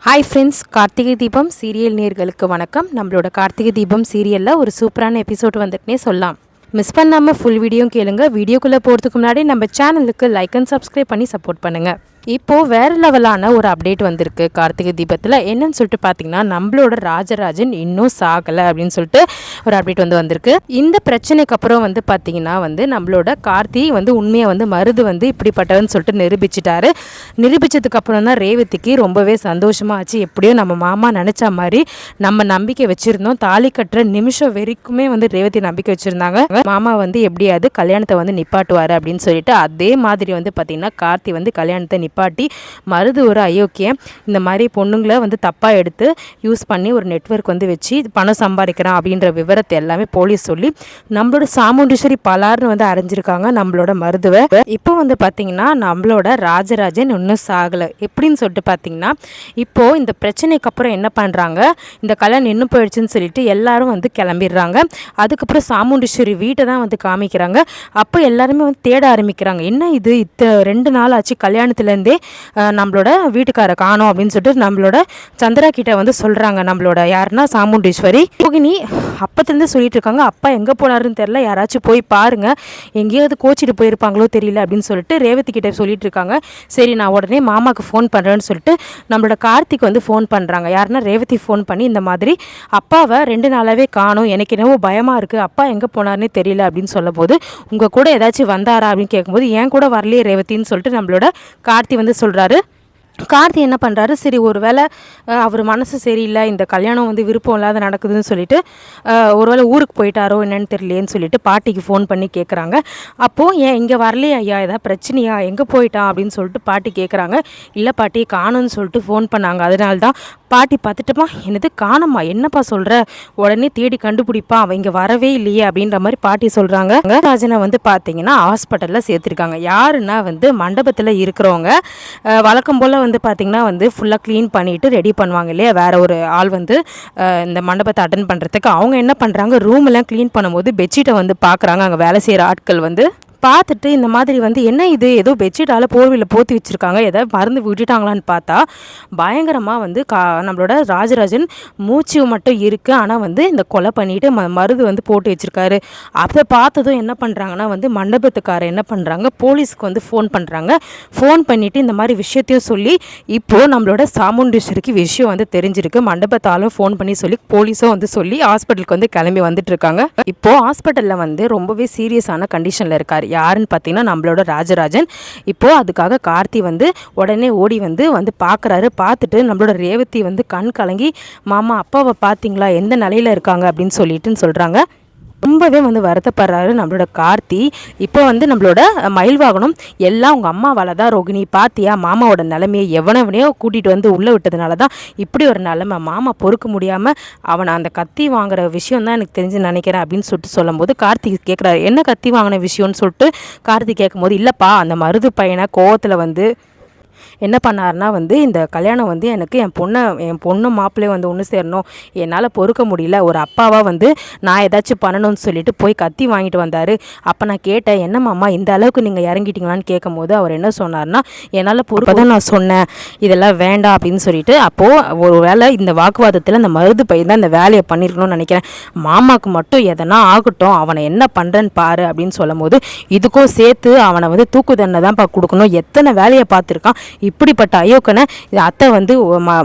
Hi friends, Karthigai Deepam serial நேர்களுக்கு வணக்கம். நம்மளோட கார்த்திகை தீபம் சீரியலில் ஒரு சூப்பரான எபிசோட் வந்துட்டுனே சொல்லலாம். மிஸ் பண்ணாமல் ஃபுல் வீடியோ கேளுங்க. வீடியோக்குள்ளே போகிறதுக்கு முன்னாடி நம்ம சேனலுக்கு லைக் அண்ட் சப்ஸ்கிரைப் பண்ணி சப்போர்ட் பண்ணுங்கள். இப்போது வேறு லெவலான ஒரு அப்டேட் வந்திருக்கு கார்த்திகை தீபத்தில். என்னன்னு சொல்லிட்டு பார்த்தீங்கன்னா, நம்மளோட ராஜராஜன் இன்னும் சாகலை அப்படின்னு சொல்லிட்டு ஒரு அப்டேட் வந்திருக்கு. இந்த பிரச்சனைக்கு அப்புறம் பார்த்தீங்கன்னா நம்மளோட கார்த்தி உண்மையை மருது இப்படிப்பட்டவன்னு சொல்லிட்டு நிரூபிச்சிட்டாரு. நிரூபித்ததுக்கப்புறம் தான் ரேவதிக்கு ரொம்பவே சந்தோஷமாச்சு. எப்படியோ நம்ம மாமா நினச்ச மாதிரி நம்ம நம்பிக்கை வச்சுருந்தோம். தாலி கட்டுற நிமிஷம் வரைக்குமே ரேவதி நம்பிக்கை வச்சுருந்தாங்க. மாமா எப்படியாவது கல்யாணத்தை நிப்பாட்டுவார் அப்படின்னு சொல்லிட்டு. அதே மாதிரி பார்த்தீங்கன்னா கார்த்தி கல்யாணத்தை நிப்பாட்டி மருது ஒரு அயோக்கியம் இந்த மாதிரி பொண்ணுங்களை தப்பாக எடுத்து யூஸ் பண்ணி ஒரு நெட்வொர்க் வச்சு பணம் சம்பாதிக்கிறான் அப்படின்ற விவரத்தை எல்லாமே போலீஸ் சொல்லி நம்மளோட சாமுண்டீஸ்வரி பலார்னு அரைஞ்சிருக்காங்க நம்மளோட மருதுவை. இப்போ பார்த்தீங்கன்னா நம்மளோட ராஜராஜன் இன்னும் சாகலை. எப்படின்னு சொல்லிட்டு பார்த்தீங்கன்னா, இப்போது இந்த பிரச்சனைக்கு அப்புறம் என்ன பண்ணுறாங்க, இந்த கல்யாணம் நின்று போயிடுச்சுன்னு சொல்லிட்டு எல்லாரும் கிளம்பிடுறாங்க. அதுக்கப்புறம் சாமுண்டீஸ்வரி வீட்டை தான் காமிக்கிறாங்க. அப்போ எல்லாருமே தேட ஆரம்பிக்கிறாங்க. என்ன இது 2 நாள் ஆச்சு கல்யாணத்துலேருந்து நம்மளோட வீட்டுக்கார காணோம் அப்படின்னு சொல்லிட்டு நம்மளோட சந்திரா கிட்ட சொல்றாங்க. நம்மளோட யாருன்னா சாமுண்டீஸ்வரி. யோகினி அப்பத்திலேருந்து சொல்லிட்டு இருக்காங்க, அப்பா எங்கே போனாருன்னு தெரியல, யாராச்சும் போய் பாருங்க, எங்கேயாவது கோச்சிட்டு போயிருப்பாங்களோ தெரியல அப்படின்னு சொல்லிட்டு ரேவதி கிட்ட சொல்லிட்டு இருக்காங்க. சரி, நான் உடனே மாமாவுக்கு ஃபோன் பண்ணுறேன்னு சொல்லிட்டு நம்மளோட கார்த்திக் ஃபோன் பண்ணுறாங்க. யாருன்னா ரேவதி ஃபோன் பண்ணி இந்த மாதிரி அப்பாவை 2 நாளாகவே காணும், எனக்கு என்னவோ பயமாக இருக்குது, அப்பா எங்கே போனார்னே தெரியல அப்படின்னு சொல்ல போது, உங்கள் கூட ஏதாச்சும் வந்தாரா அப்படின்னு கேட்கும்போது, ஏன் கூட வரலையே ரேவதின்னு சொல்லிட்டு நம்மளோட கார்த்தி சொல்கிறாரு. கார்த்தி என்ன பண்ணுறாரு, சரி ஒரு வேளை அவர் மனசு சரியில்லை, இந்த கல்யாணம் விருப்பம் இல்லாத நடக்குதுன்னு சொல்லிட்டு ஒரு வேளை ஊருக்கு போயிட்டாரோ என்னன்னு தெரியலேன்னு சொல்லிட்டு பாட்டிக்கு ஃபோன் பண்ணி கேட்குறாங்க. அப்போது ஏன் இங்கே வரலையே ஐயா, ஏதாவது பிரச்சனையா, எங்கே போயிட்டான் அப்படின்னு சொல்லிட்டு பாட்டி கேட்குறாங்க. இல்லை பாட்டி காணும்னு சொல்லிட்டு ஃபோன் பண்ணாங்க. அதனால தான் பாட்டி பார்த்துட்டுமா, என்னது காணம்மா, என்னப்பா சொல்கிற, உடனே தேடி கண்டுபிடிப்பான், அவன் இங்கே வரவே இல்லையே அப்படின்ற மாதிரி பாட்டி சொல்கிறாங்க. ராஜனை பார்த்தீங்கன்னா ஹாஸ்பிட்டலில் சேர்த்துருக்காங்க. யாருன்னா மண்டபத்தில் இருக்கிறவங்க வழக்கம் போல் பார்த்தீங்கன்னா ஃபுல்லாக க்ளீன் பண்ணிவிட்டு ரெடி பண்ணுவாங்க இல்லையா, வேறு ஒரு ஆள் இந்த மண்டபத்தை அட்டன் பண்ணுறதுக்கு. அவங்க என்ன பண்ணுறாங்க, ரூமெல்லாம் க்ளீன் பண்ணும்போது பெட்ஷீட்டை பார்க்குறாங்க. அங்கே வேலை செய்கிற ஆட்கள் பார்த்துட்டு இந்த மாதிரி என்ன இது, ஏதோ பெட்ஷீட்டால் போர்வையில் போற்றி வச்சுருக்காங்க, எதாவது மருந்து விட்டுட்டாங்களான்னு பார்த்தா பயங்கரமாக நம்மளோட ராஜராஜன் மூச்சு மட்டும் இருக்குது. ஆனால் இந்த கொலை பண்ணிவிட்டு மருந்து போட்டு வச்சுருக்காரு. அதை பார்த்ததும் என்ன பண்ணுறாங்கன்னா மண்டபத்துக்காரர் என்ன பண்ணுறாங்க, போலீஸ்க்கு ஃபோன் பண்ணுறாங்க. ஃபோன் பண்ணிவிட்டு இந்த மாதிரி விஷயத்தையும் சொல்லி இப்போது நம்மளோட சாமுண்டீஸ்வரிக்கு விஷயம் தெரிஞ்சிருக்கு. மண்டபத்தாலும் ஃபோன் பண்ணி சொல்லி போலீஸும் சொல்லி ஹாஸ்பிட்டலுக்கு கிளம்பி வந்துட்டுருக்காங்க. இப்போது ஹாஸ்பிட்டலில் ரொம்பவே சீரியஸான கண்டிஷனில் இருக்கார். யாருன்னு பார்த்தீங்கன்னா நம்மளோட ராஜராஜன். இப்போது அதுக்காக கார்த்தி உடனே ஓடி பார்க்குறாரு. பார்த்துட்டு நம்மளோட ரேவதி கண் கலங்கி, மாமா அப்பாவை பார்த்தீங்களா, எந்த நிலையில் இருக்காங்க அப்படின்னு சொல்கிறாங்க. ரொம்பவே வருத்தப்படுறாரு நம்மளோட கார்த்தி. இப்போ நம்மளோட மயில் வாகனம் எல்லாம் உங்கள் அம்மாவால் தான் ரோகிணி, பார்த்தியா மாமாவோட நிலைமையை, எவனவனையோ கூட்டிகிட்டு உள்ளே விட்டதுனால தான் இப்படி ஒரு நிலைமை, மாமா பொறுக்க முடியாமல் அவனை அந்த கத்தி வாங்குற விஷயம் தான் எனக்கு தெரிஞ்சு நினைக்கிறேன் அப்படின்னு சொல்லிட்டு சொல்லும்போது கார்த்திக் கேட்குறாரு, என்ன கத்தி வாங்கின விஷயம்னு சொல்லிட்டு கார்த்திக் கேட்கும்போது, இல்லைப்பா அந்த மருது பையனை கோவத்தில் என்ன பண்ணார்னா இந்த கல்யாணம் எனக்கு என் பொண்ணு மாப்பிள்ளையும் ஒன்று சேரணும், என்னால் பொறுக்க முடியல, ஒரு அப்பாவாக நான் ஏதாச்சும் பண்ணணும்னு சொல்லிட்டு போய் கத்தி வாங்கிட்டு வந்தார். அப்போ நான் கேட்டேன், என்ன மாமா இந்த அளவுக்கு நீங்கள் இறங்கிட்டீங்களான்னு கேட்கும்போது அவர் என்ன சொன்னார்னா, என்னால் பொறுப்பதான் நான் சொன்னேன், இதெல்லாம் வேண்டாம் அப்படின்னு சொல்லிட்டு. அப்போது ஒரு வேளை இந்த வாக்குவாதத்தில் அந்த மருது பையன் தான் இந்த வேலையை பண்ணியிருக்கணும்னு நினைக்கிறேன், மாமாவுக்கு மட்டும் எதனா ஆகட்டும், அவனை என்ன பண்ணுறேன்னு பாரு அப்படின்னு சொல்லும் போது, இதுக்கும் சேர்த்து அவனை தூக்கு தண்டனை தான் கொடுக்கணும், எத்தனை வேலையை பார்த்துருக்கான், இப்படிப்பட்ட அயோக்கனை அத்தை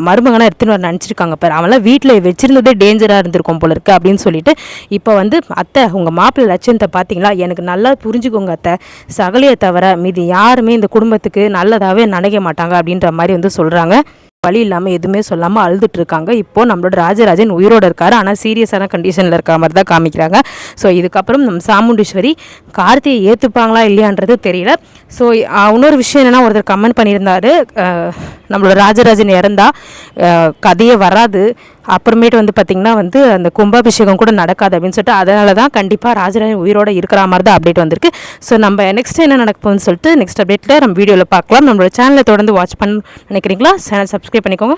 மருமகனை எடுத்துன்னு வர நினச்சிருக்காங்க பாரு, அவன்லாம் வீட்டில் வச்சிருந்ததே டேஞ்சராக இருந்திருக்கும் போல இருக்கு அப்படின்னு சொல்லிட்டு. இப்போ அத்தை உங்கள் மாப்பிள்ளை லட்சணத்தை பார்த்தீங்களா, எனக்கு நல்லா புரிஞ்சுக்கோங்க அத்தை, சகலையை தவிர மீதி யாருமே இந்த குடும்பத்துக்கு நல்லதாகவே நினைக்க மாட்டாங்க அப்படின்ற மாதிரி சொல்கிறாங்க. வழி இல்லாமல் எதுவுமே சொல்லாமல் அழுதுட்டு இருக்காங்க. இப்போது நம்மளோட ராஜராஜன் உயிரோடு இருக்காரு, ஆனால் சீரியஸான கண்டிஷனில் இருக்க மாதிரி தான் காமிக்கிறாங்க. ஸோ இதுக்கப்புறம் நம்ம சாமுண்டீஸ்வரி கார்த்தியை ஏற்றுப்பாங்களா இல்லையான்றது தெரியல. ஸோ இன்னொரு விஷயம் என்னென்னா, ஒருத்தர் கமெண்ட் பண்ணியிருந்தார், நம்மளோட ராஜராஜன் இறந்தா கதையே வராது, அப்புறமேட்டு பார்த்திங்கன்னா அந்த கும்பாபிஷேகம் கூட நடக்காது அப்படின்னு சொல்லிட்டு, அதனால தான் கண்டிப்பாக ராஜராஜன் உயிரோடு இருக்கிற மாதிரி தான் அப்டேட் வந்திருக்கு. ஸோ நம்ம நெக்ஸ்ட் என்ன நடக்கும்னு சொல்லிட்டு நெக்ஸ்ட் அப்டேட்டில் நம்ம வீடியோவில் பார்க்கலாம். நம்மளோட சேனலை தொடர்ந்து வாட்ச் பண்ண நினைக்கிறீங்களா, சேனல் சப்ஸ்கிரைப் பண்ணிக்கோங்க.